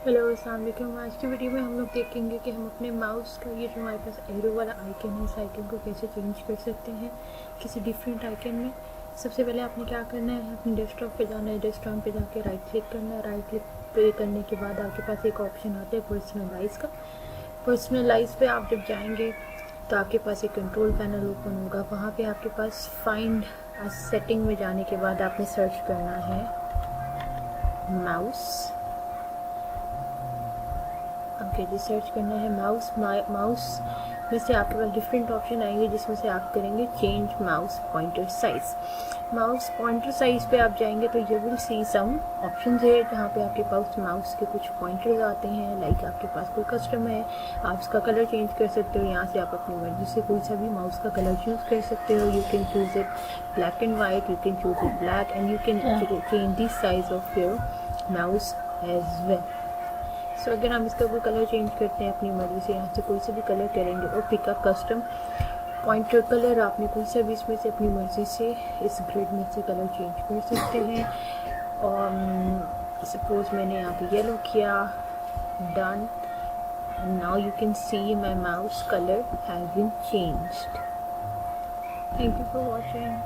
Hello अस्सलाम वालेकुम। आज की वीडियो में हम लोग देखेंगे कि हम अपने माउस का ये जो हमारे पास एरो वाला आइकन है, इस आइकन को कैसे चेंज कर सकते हैं किसी डिफरेंट आइकन में। सबसे पहले आपने क्या करना है, अपने डेस्कटॉप पे जाना है। डेस्कटॉप पे जाके राइट क्लिक करना है। राइट क्लिक पे करने के बाद आपके पास एक ऑप्शन आता है पर्सनलाइज का। पर्सनलाइज पे आप जब जाएंगे तो आपके पास एक कंट्रोल पैनल ओपन होगा। वहाँ पे आपके पास फाइंड सेटिंग में जाने के बाद आपने सर्च करना है माउस। आपके लिए सर्च करना है माउस। माउस में से आपके पास डिफरेंट ऑप्शन आएंगे जिसमें से आप करेंगे change mouse pointer size. Mouse pointer size पे आप जाएंगे तो you will see some options है जहाँ पे आपके पास माउस के कुछ पॉइंटर्स आते हैं। लाइक आपके पास कोई कस्टम है, आप उसका कलर चेंज कर सकते हो। यहाँ से आप अपनी मर्जी से कोई सा भी माउस का कलर चूज़ कर सकते हो। You can choose it black and white, you can choose it black, and you can change this size of your mouse as well. So अगर हम इसका कोई कलर चेंज करते हैं अपनी मर्जी से, यहाँ से कोई से भी कलर करेंगे और pick up custom pointer colour, आपने कोई सा भी इसमें से अपनी मर्जी से इस ग्रिड में से कलर चेंज कर सकते हैं। और सपोज मैंने यहाँ पे येलो किया, done. Now you can see my mouse colour has been changed. Thank you for watching.